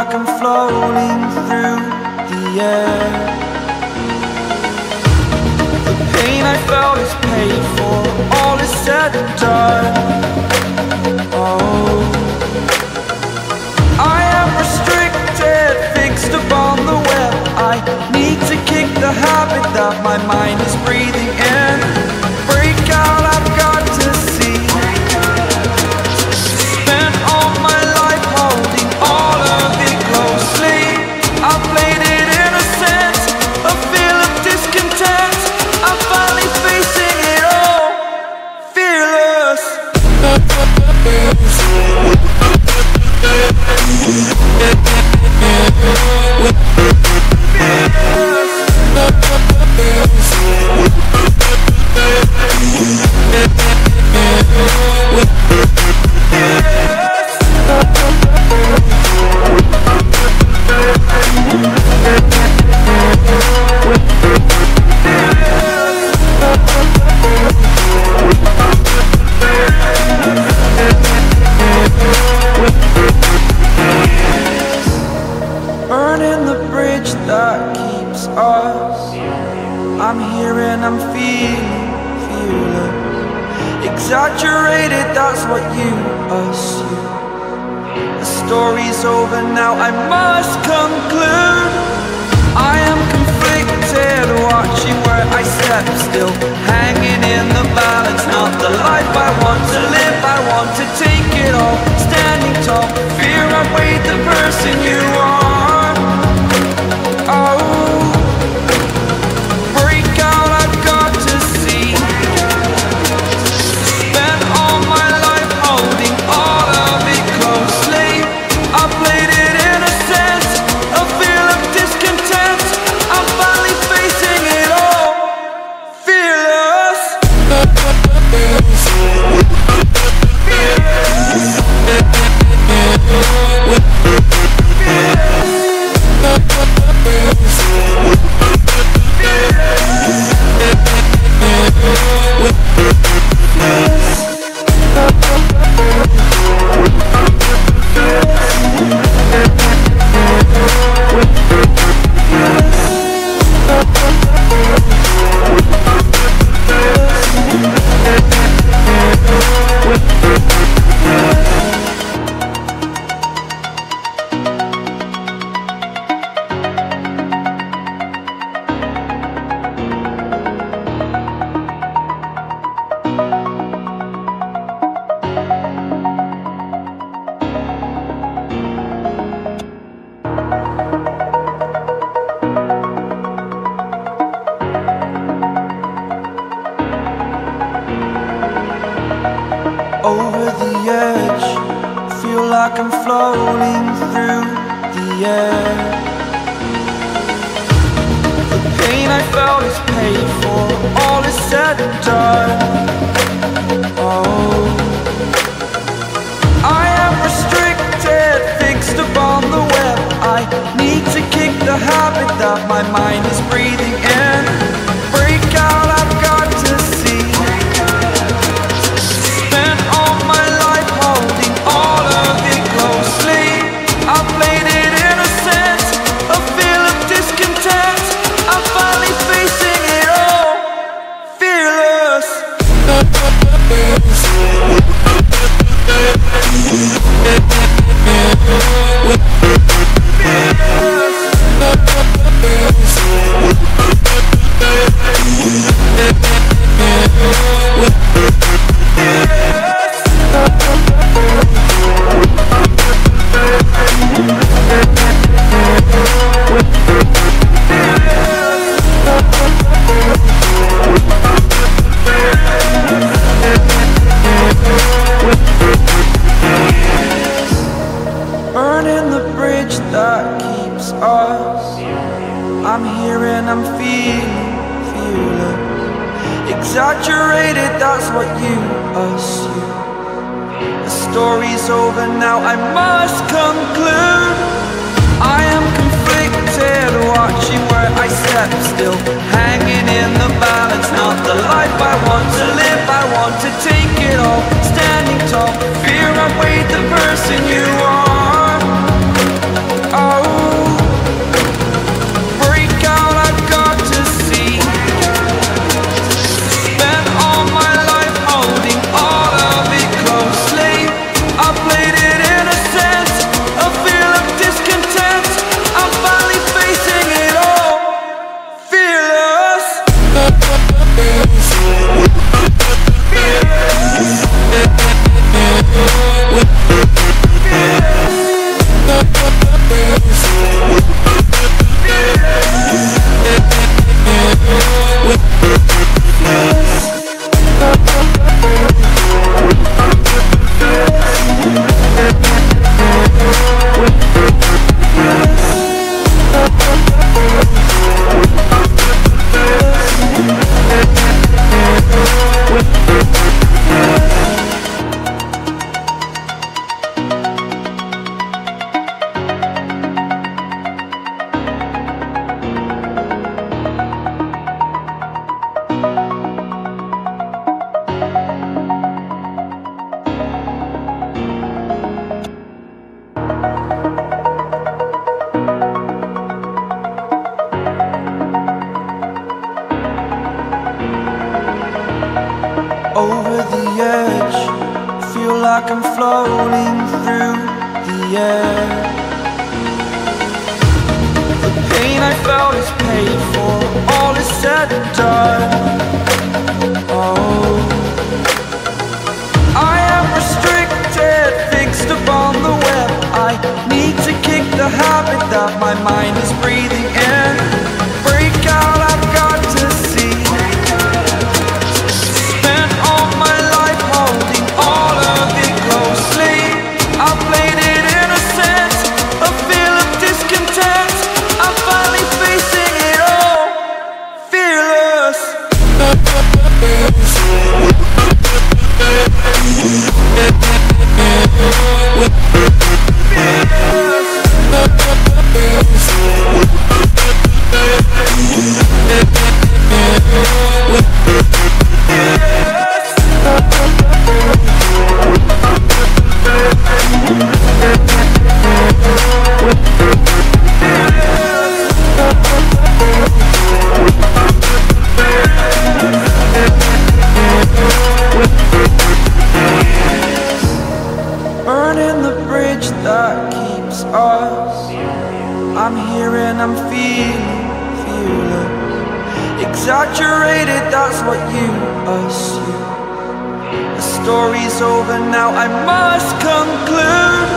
like I'm floating through the air. The pain I felt is paid for, all is said and done. Oh, I am restricted, fixed upon the web. I need to kick the habit that my mind is breathing in. Break out, I've got to see. Spent all my life holding all of it closely. I played it innocent, a feel of discontent. I'm finally facing it all, fearless. Burning the bridge that keeps us. I'm here and I'm feeling fearless. Exaggerated, that's what you assume. The story's over now, I must conclude. I am conflicted, watching where I step still, hanging in the balance. Not the life I want to live, I want to take it all. Standing tall, fear I weighed the person you are. Oh, break out, I've got to see. Spent all my life holding all of it closely. I played it innocent, a feel of discontent. I'm finally facing it all, fearless. Over the edge, feel like I'm floating through the air. The pain I felt is paid for, all is said and done. Oh, I am restricted, fixed upon the web. I need to kick the habit that my mind is breathing in. Break out, I've got to see. Spent all my life holding all of it closely. I played it innocent, a feel of discontent. I'm finally facing it all, fearless. Burning the bridge that keeps us. I'm here and I'm feeling fearless. Exaggerated, that's what you assume. The story's over now, I must conclude. I am conflicted, watching where I step still, hanging in the balance. Not the life I want to live, I want to take it all. Standing tall, fear I weighed the person you are. like I'm floating through the air. The pain I felt is paid for, all is said and done. Oh, I am restricted, fixed upon the web. I need to kick the habit that my mind is breathing in. Break out, I've got to see. Spent all my life holding all of it closely. I played it innocent, a feel of discontent. I'm finally facing it all, fearless. Burning the bridge that keeps us. I'm here and I'm feeling fearless. Exaggerated, that's what you assume. The story's over now, I must conclude.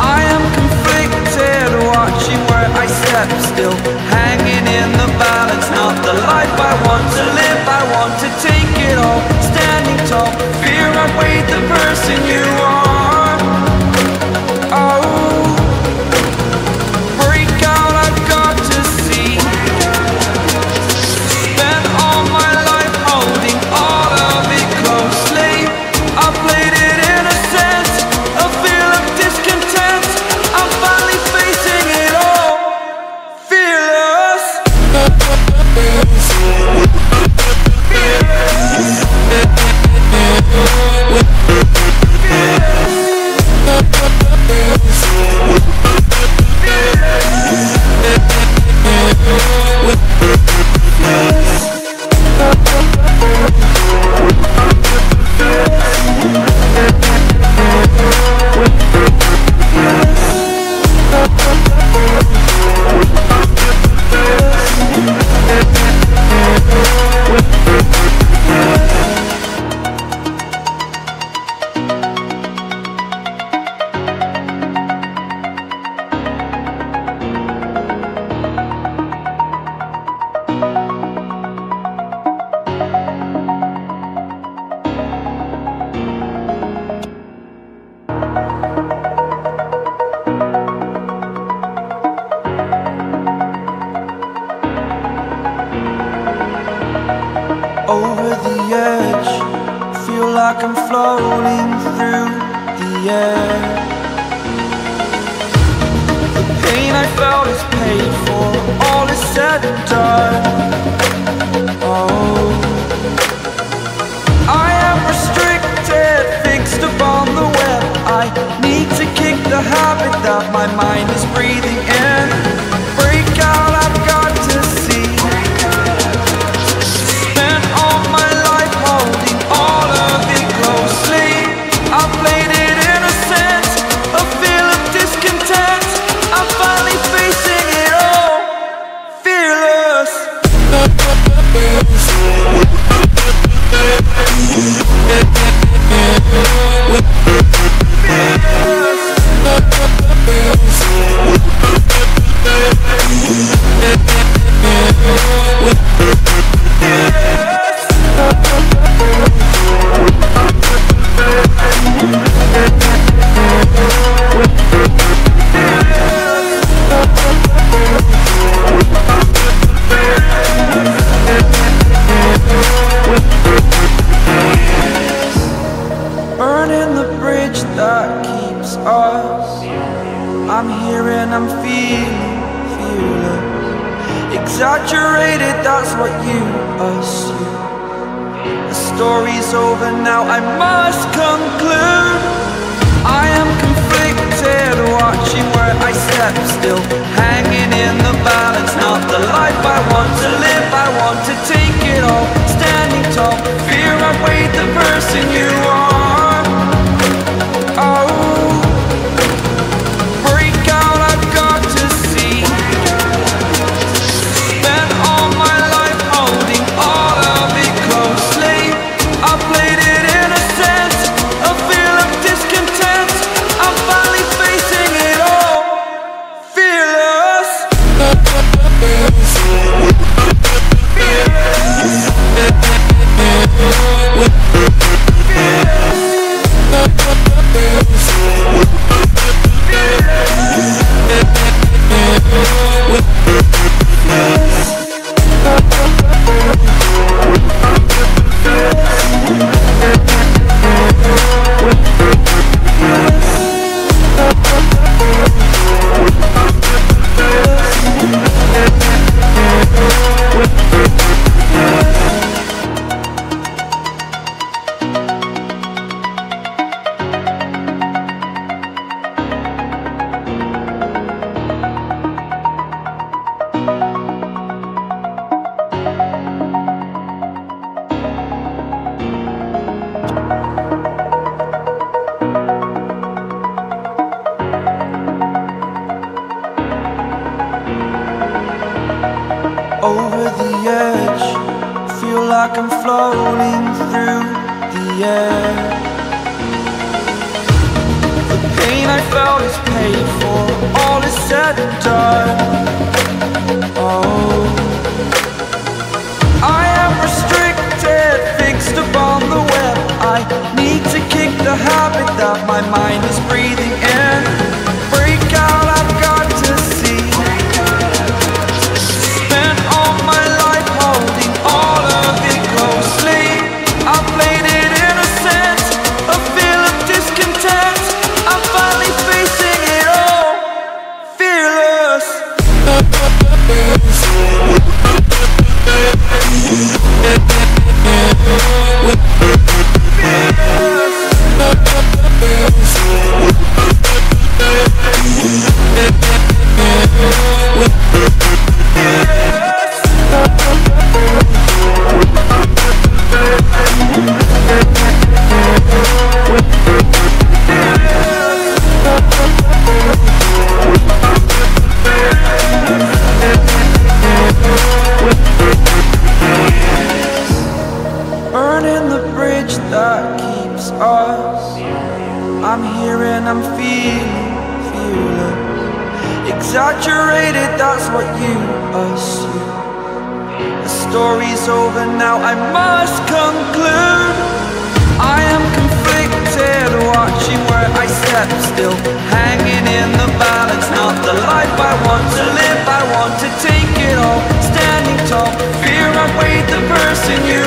I am conflicted, watching where I step still, hanging in the balance. Not the life I want to live, I want to take it all. Standing tall, fear I'd weighed the person you are. Oh, break out, I've got to see. Spent all my life holding all of it closely. I played it innocent, a feel of discontent. I'm finally facing it all, fearless. Over the edge, feel like I'm floating through the air. The pain I felt is paid for, all is said and done. Oh, I am restricted, fixed upon the web. I need to kick the habit that my mind is breathing in. Break out, I've got to see. Spent all my life holding all of it closely. I played it innocent, a feel of discontent. I'm finally facing it all, fearless. Burning the bridge that keeps us. I'm here and I'm feeling fearless. Exaggerated, that's what you assume. The story's over now, I must conclude. I am conflicted, watching where I step still, hanging in the balance. Not the life I want to live, I want to take it all. Standing tall, fear I weighed the person you are. over the edge. Feel like I'm floating through the air. The pain I felt is paid for, all is said and done. Oh, I am restricted, fixed upon the web. I need to kick the habit that my mind is breathing in. Break out, I've got to see. Spent all my life holding all of it closely. I played it innocent, a feel of discontent. I'm finally facing it all, fearless. Burning the bridge that keeps us. I'm here and I'm feeling fearless. Exaggerated, that's what you assume. The story's over now, I must conclude. I am conflicted, watching where I step still, hanging in the balance. Not the life I want to live, I want to take it all. Standing tall, fear I weighed the person you